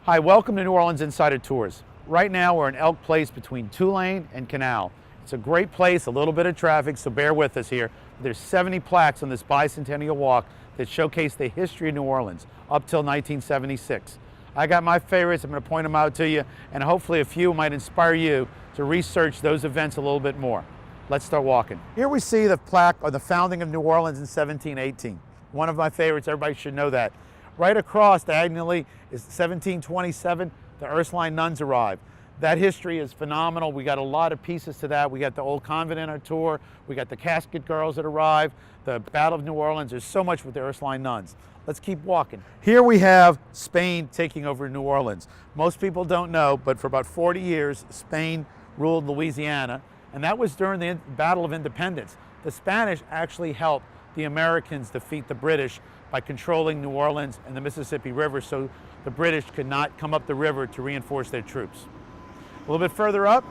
Hi, welcome to New Orleans Insider Tours. Right now we're in Elk Place between Tulane and Canal. It's a great place, a little bit of traffic, so bear with us here. There's 70 plaques on this Bicentennial walk that showcase the history of New Orleans up till 1976. I got my favorites, I'm going to point them out to you, and hopefully a few might inspire you to research those events a little bit more. Let's start walking. Here we see the plaque on the founding of New Orleans in 1718. One of my favorites, everybody should know that. Right across diagonally is 1727, the Ursuline nuns arrived. That history is phenomenal. We got a lot of pieces to that. We got the old convent in our tour. We got the casket girls that arrived, the Battle of New Orleans. There's so much with the Ursuline nuns. Let's keep walking. Here we have Spain taking over New Orleans. Most people don't know, but for about 40 years, Spain ruled Louisiana, and that was during the Battle of Independence. The Spanish actually helped the Americans defeat the British by controlling New Orleans and the Mississippi River so the British could not come up the river to reinforce their troops. A little bit further up,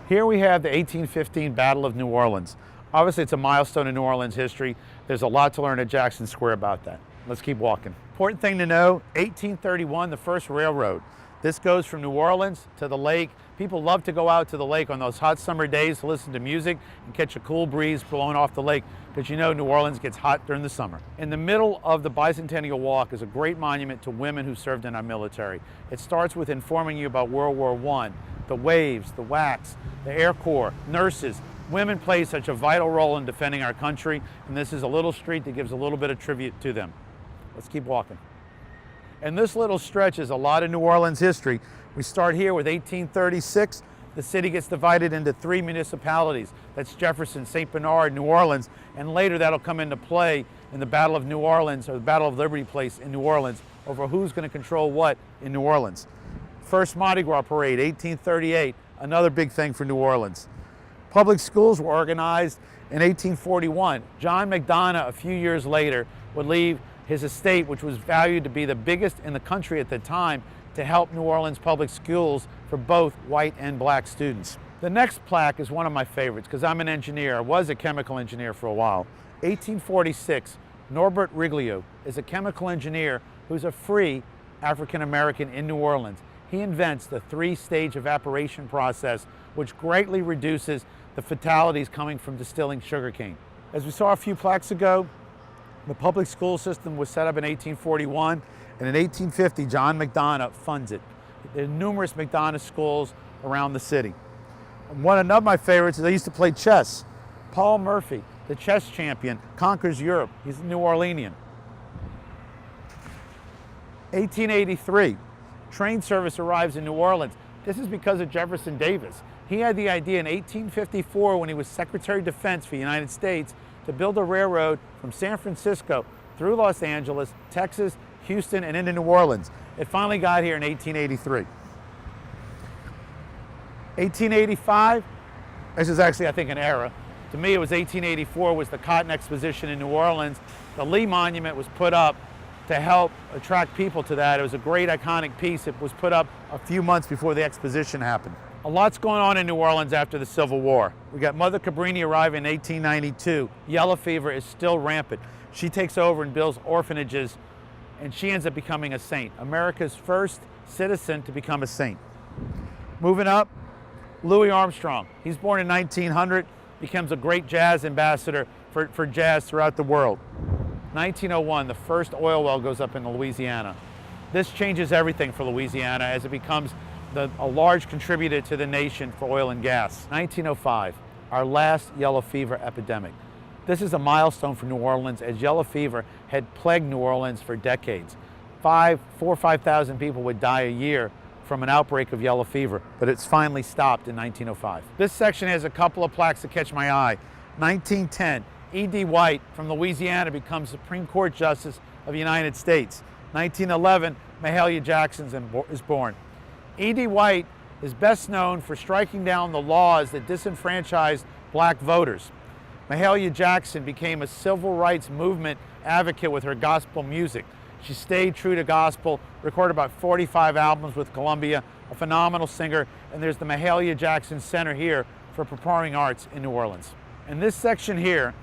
here we have the 1815 Battle of New Orleans. Obviously it's a milestone in New Orleans history. There's a lot to learn at Jackson Square about that. Let's keep walking. Important thing to know, 1831, the first railroad. This goes from New Orleans to the lake. People love to go out to the lake on those hot summer days to listen to music and catch a cool breeze blowing off the lake, because you know New Orleans gets hot during the summer. In the middle of the Bicentennial Walk is a great monument to women who served in our military. It starts with informing you about World War I, the waves, the WACs, the Air Corps, nurses. Women play such a vital role in defending our country, and this is a little street that gives a little bit of tribute to them. Let's keep walking. And this little stretch is a lot of New Orleans history. We start here with 1836. The city gets divided into 3 municipalities. That's Jefferson, St. Bernard, New Orleans, and later that'll come into play in the Battle of New Orleans, or the Battle of Liberty Place in New Orleans, over who's going to control what in New Orleans. First Mardi Gras Parade, 1838, another big thing for New Orleans. Public schools were organized in 1841. John McDonough, a few years later, would leave his estate, which was valued to be the biggest in the country at the time, to help New Orleans public schools for both white and black students. The next plaque is one of my favorites because I'm an engineer. I was a chemical engineer for a while. 1846, Norbert Riglio is a chemical engineer who's a free African American in New Orleans. He invents the 3-stage evaporation process, which greatly reduces the fatalities coming from distilling sugarcane. As we saw a few plaques ago, the public school system was set up in 1841, and in 1850, John McDonough funds it. There are numerous McDonough schools around the city. One of my favorites is I used to play chess. Paul Murphy, the chess champion, conquers Europe. He's a New Orleanian. 1883, train service arrives in New Orleans. This is because of Jefferson Davis. He had the idea in 1854 when he was Secretary of Defense for the United States to build a railroad from San Francisco through Los Angeles, Texas, Houston, and into New Orleans. It finally got here in 1883. 1885, this is actually, I think, an error. To me, it was 1884 was the Cotton Exposition in New Orleans. The Lee Monument was put up to help attract people to that. It was a great iconic piece. It was put up a few months before the exposition happened. A lot's going on in New Orleans after the Civil War. We got Mother Cabrini arriving in 1892. Yellow fever is still rampant. She takes over and builds orphanages, and she ends up becoming a saint. America's first citizen to become a saint. Moving up, Louis Armstrong. He's born in 1900, becomes a great jazz ambassador for jazz throughout the world. 1901, the first oil well goes up in Louisiana. This changes everything for Louisiana as it becomes a large contributor to the nation for oil and gas. 1905, our last yellow fever epidemic. This is a milestone for New Orleans, as yellow fever had plagued New Orleans for decades. 4,000 or 5,000 people would die a year from an outbreak of yellow fever, but it's finally stopped in 1905. This section has a couple of plaques that catch my eye. 1910, E.D. White from Louisiana becomes Supreme Court Justice of the United States. 1911, Mahalia Jackson is born. E.D. White is best known for striking down the laws that disenfranchised black voters. Mahalia Jackson became a civil rights movement advocate with her gospel music. She stayed true to gospel, recorded about 45 albums with Columbia, a phenomenal singer, and there's the Mahalia Jackson Center here for Performing Arts in New Orleans. And this section here,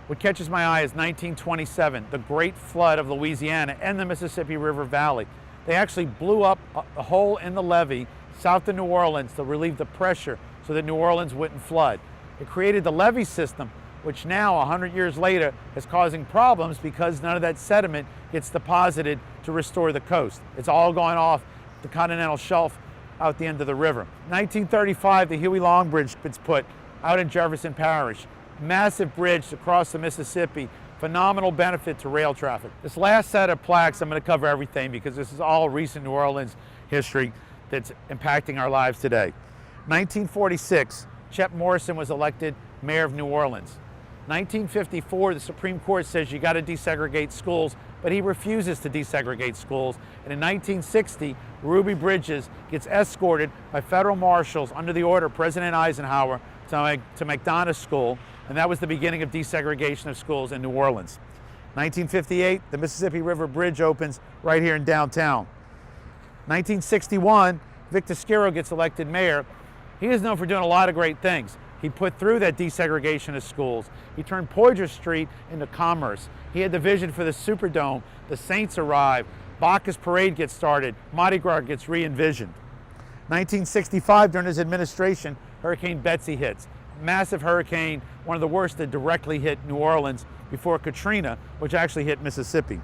what catches my eye is 1927, the Great Flood of Louisiana and the Mississippi River Valley. They actually blew up a hole in the levee south of New Orleans to relieve the pressure so that New Orleans wouldn't flood. It created the levee system, which now, 100 years later, is causing problems because none of that sediment gets deposited to restore the coast. It's all going off the continental shelf out the end of the river. 1935, the Huey Long Bridge was put out in Jefferson Parish. Massive bridge across the Mississippi. Phenomenal benefit to rail traffic. This last set of plaques, I'm going to cover everything because this is all recent New Orleans history that's impacting our lives today. 1946, Chet Morrison was elected mayor of New Orleans. 1954, the Supreme Court says you got to desegregate schools, but he refuses to desegregate schools. And in 1960, Ruby Bridges gets escorted by federal marshals under the order of President Eisenhower to McDonough School, and that was the beginning of desegregation of schools in New Orleans. 1958, the Mississippi River Bridge opens right here in downtown. 1961, Victor Skiro gets elected mayor. He is known for doing a lot of great things. He put through that desegregation of schools. He turned Poydras Street into commerce. He had the vision for the Superdome. The Saints arrive. Bacchus Parade gets started. Mardi Gras gets re-envisioned. 1965, during his administration, Hurricane Betsy hits. Massive hurricane, one of the worst that directly hit New Orleans before Katrina, which actually hit Mississippi.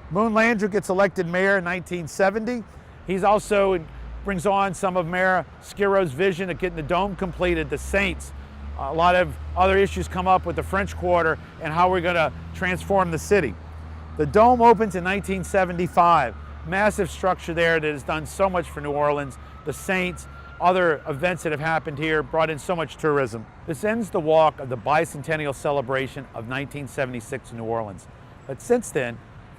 Moon Landrieu gets elected mayor in 1970. He's also brings on some of Mayor Skiro's vision of getting the dome completed, the Saints. A lot of other issues come up with the French Quarter and how we're going to transform the city. The dome opens in 1975. Massive structure there that has done so much for New Orleans. The Saints, other events that have happened here, brought in so much tourism. This ends the walk of the bicentennial celebration of 1976 in New Orleans. But since then,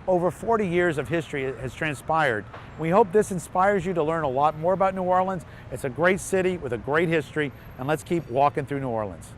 over 40 years of history has transpired. We hope this inspires you to learn a lot more about New Orleans. It's a great city with a great history, and let's keep walking through New Orleans.